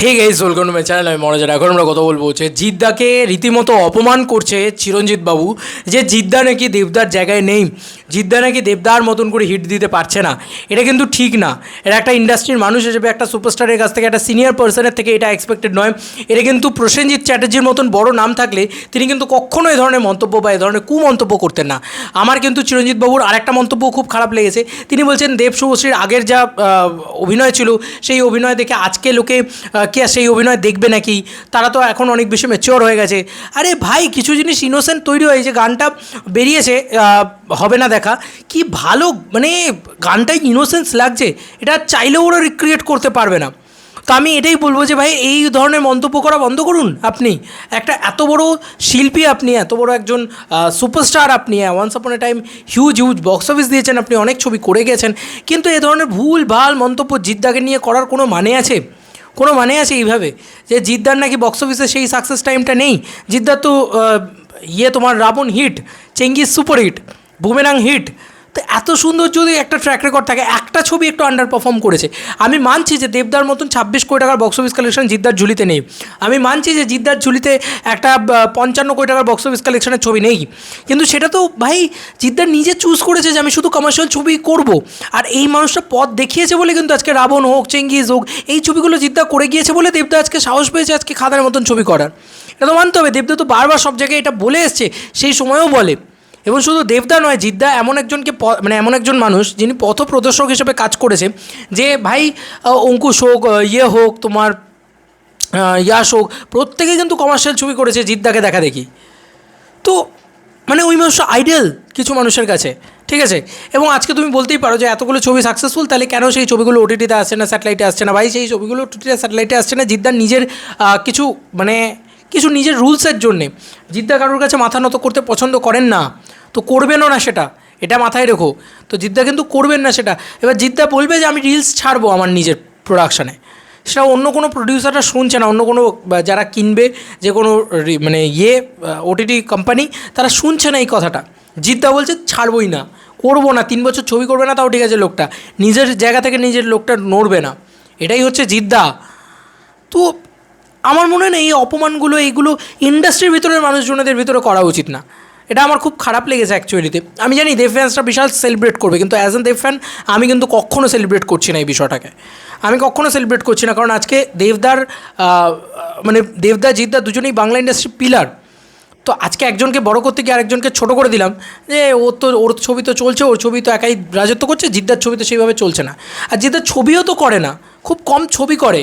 Hey guys, welcome to my channel. আমি মনোজ। এখন আমরা কথা বলবো হচ্ছে জিদ্দাকে রীতিমতো অপমান করছে চিরঞ্জিত বাবু, যে জিদ্দা নাকি দেবদার জায়গায় নেই, জিদ্দা নাকি দেবদার মতন করে হিট দিতে পারছে না। এটা কিন্তু ঠিক না। এটা একটা ইন্ডাস্ট্রির মানুষ হিসেবে, একটা সুপারস্টারের কাছ থেকে, একটা সিনিয়র পার্সনের থেকে এটা এক্সপেক্টেড নয়। এটা কিন্তু প্রসেনজিৎ চ্যাটার্জির মতন বড় নাম থাকলে তিনি কিন্তু কখনো এই ধরনের মন্তব্য বা এই ধরনের কুমন্তব্য করতেন না। আমার কিন্তু চিরঞ্জিত বাবুর আরেকটা মন্তব্য খুব খারাপ লেগেছে। তিনি বলছেন দেব শুভশ্রীর আগের যা অভিনয় ছিল সেই অভিনয় দেখে আজকে লোকে কি আর সেই অভিনয় দেখবে নাকি, তারা তো এখন অনেক বেশি ম্যাচিওর হয়ে গেছে। আরে ভাই, কিছু জিনিস ইনোসেন্ট তৈরি হয়ে, যে গানটা বেরিয়েছে হবে না দেখা, কি ভালো, মানে গানটাই ইনোসেন্স লাগছে, এটা চাইলেও ওরা রিক্রিয়েট করতে পারবে না। তো আমি এটাই বলবো যে ভাই, এই ধরনের মন্তব্য করা বন্ধ করুন। আপনি একটা এত বড় শিল্পী, আপনি এত বড় একজন সুপারস্টার, আপনি once upon a time huge box office দিয়েছেন, আপনি অনেক ছবি করে গেছেন, কিন্তু এ ধরনের ভুল ভাল মন্তব্য জিদ্দাকে নিয়ে করার কোনো মানে আছে? কোনো মানে আছে এইভাবে যে জিদ্দার নাকি বক্স অফিসে সেই সাকসেস টাইমটা নেই? জিদ্দার তো তোমার Raavan hit, Chengiz super hit, boomerang hit. তো এত সুন্দর যদি একটা ট্র্যাক রেকর্ড থাকে, একটা ছবি একটু আন্ডার পারফর্ম করেছে। আমি মানছি যে দেবদার মতন 26 কোটি টাকার বক্স অফিস কালেকশন জিদ্দার ঝুলিতে নেই। আমি মানছি যে জিদ্দার ঝুলিতে একটা 55 কোটি টাকার বক্স অফিস কালেকশনের ছবি নেই। কিন্তু সেটা তো ভাই জিদ্দার নিজে চুজ করেছে যে আমি শুধু কমার্শিয়াল ছবি করব। আর এই মানুষটা পথ দেখিয়েছে বলে কিন্তু আজকে রাবণ হোক, চেঙ্গিজ হোক, এই ছবিগুলো জিদ্দা করে গিয়েছে বলে দেবদা আজকে সাহস পেয়েছে আজকে খাদার মতন ছবি করার। এটা তো মানতে হবে। দেবদা তো বারবার সব জায়গায় এটা বলে এসছে, সেই সময়ও বলে। এবং শুধু দেবদা নয়, জিদ্দা এমন একজনকে এমন একজন মানুষ যিনি পথপ্রদর্শক হিসেবে কাজ করেছে, যে ভাই অঙ্কুশ হোক, হোক তোমার ইয়াশ হোক, প্রত্যেকেই কিন্তু কমার্শিয়াল ছবি করেছে জিদ্দাকে দেখা দেখি। তো মানে ওই মানুষটা আইডিয়াল কিছু মানুষের কাছে, ঠিক আছে। এবং আজকে তুমি বলতেই পারো যে এতগুলো ছবি সাকসেসফুল, তাহলে কেন সেই ছবিগুলো ওটিটিতে আসছে না, স্যাটেলাইটে আসছে না? ভাই, সেই ছবিগুলো ওটিটিতে স্যাটেলাইটে আসছে না জিদ্দার নিজের কিছু নিজের রুলসের জন্যে। জিদ্দা কারোর কাছে মাথা নত করতে পছন্দ করেন না, তো করবেনও না সেটা, এটা মাথায় রেখো। তো জিদ্দা কিন্তু করবেন না সেটা। এবার জিদ্দা বলবে যে আমি রিলস ছাড়বো আমার নিজের প্রোডাকশানে, সেটা অন্য কোনো প্রডিউসাররা শুনছে না, অন্য কোনো যারা কিনবে যে কোনো ওটিটি কোম্পানি, তারা শুনছে না এই কথাটা। জিদ্দা বলছে ছাড়বই না, করবো না, 3 বছর ছবি করবে না, তাও ঠিক আছে, লোকটা নিজের জায়গা থেকে নিজের লোকটা নড়বে না, এটাই হচ্ছে জিদ্দা। তো আমার মনে হয় না এই অপমানগুলো, এইগুলো ইন্ডাস্ট্রির ভিতরের মানুষজনদের ভিতরে করা উচিত না। এটা আমার খুব খারাপ লেগেছে অ্যাকচুয়ালিতে। আমি জানি দেব ফ্যান্সরা বিশাল সেলিব্রেট করবে, কিন্তু অ্যাজ এন দেব ফ্যান আমি কিন্তু কখনও সেলিব্রেট করছি না এই বিষয়টাকে। আমি কখনও সেলিব্রেট করছি না, কারণ আজকে দেবদা জিদ্দা দুজনেই বাংলা ইন্ডাস্ট্রির পিলার। তো আজকে একজনকে বড় করতে গিয়ে আরেকজনকে ছোটো করে দিলাম, যে ওর ছবি তো চলছে, ওর ছবি তো একাই রাজত্ব করছে, জিদ্দার ছবি তো সেইভাবে চলছে না। আর জিদ্দার ছবিও তো করে না, খুব কম ছবি করে,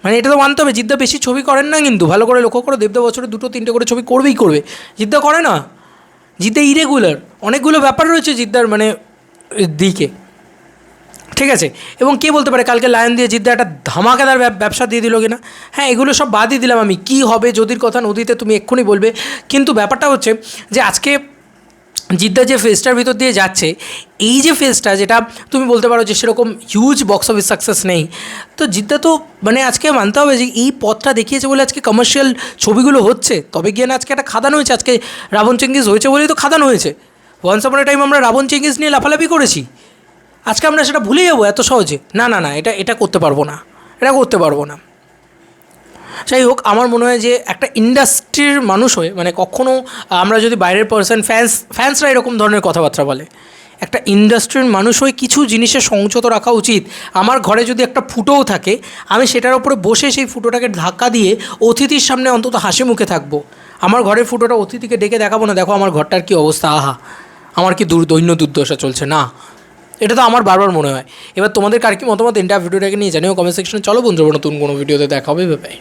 মানে এটা তো মানতে হবে। জিদ্দা বেশি ছবি করেন না, কিন্তু ভালো করে লক্ষ্য করো, দেবদা বছরে 2-3টে করে ছবি করবে, জিদ্দা করে না। জিদ্দা ইরেগুলার, অনেকগুলো ব্যাপার রয়েছে জিদ্দার দিকে, ঠিক আছে। এবং কে বলতে পারে কালকে লায়ন দিয়ে জিদ্দা একটা ধামাকাদার ব্যবসা দিয়ে দিল কিনা? হ্যাঁ, এগুলো সব বাদই দিলাম আমি, কী হবে যদির কথা নদীতে তুমি এক্ষুনি বলবে। কিন্তু ব্যাপারটা হচ্ছে যে আজকে জিদ্দা যে ফেজটার ভিতর দিয়ে যাচ্ছে, এই যে ফেজটা, যেটা তুমি বলতে পারো যে সেরকম হিউজ বক্স অফিস সাকসেস নেই, তো জিদ্দা তো আজকে মানতে হবে যে এই পথটা দেখিয়েছে বলে আজকে কমার্শিয়াল ছবিগুলো হচ্ছে, তবে গিয়ে না আজকে একটা খাদান হয়েছে। আজকে রাবণ চেঙ্গিজ হয়েছে বলেই তো খাদান হয়েছে। ওয়ান্স আপন এ টাইম আমরা রাবণ চেঙ্গিজ নিয়ে লাফালাফি করেছি, আজকে আমরা সেটা ভুলে যাবো এত সহজে? না, এটা করতে পারবো না। যাই হোক, আমার মনে হয় যে একটা ইন্ডাস্ট্রির মানুষ হয়ে, কখনও আমরা যদি বাইরের ফ্যান্সরা এরকম ধরনের কথাবার্তা বলে, একটা ইন্ডাস্ট্রির মানুষ হয়ে কিছু জিনিসের সংযত রাখা উচিত। আমার ঘরে যদি একটা ফুটোও থাকে, আমি সেটার উপরে বসে সেই ফুটোটাকে ধাক্কা দিয়ে অতিথির সামনে অন্তত হাসি মুখে থাকবো। আমার ঘরের ফুটোটা অতিথিকে ডেকে দেখাবো না, দেখো আমার ঘরটার কী অবস্থা, আহা আমার কি দৈন্য দুর্দশা চলছে, না। এটা তো আমার বারবার মনে হয়। এবার তোমাদের কার কি মতামত ভিডিওটাকে নিয়ে জানিও কমেন্ট সেকশনে। চলো বন্ধুরা, নতুন কোনো ভিডিওতে দেখা হবে, বাই।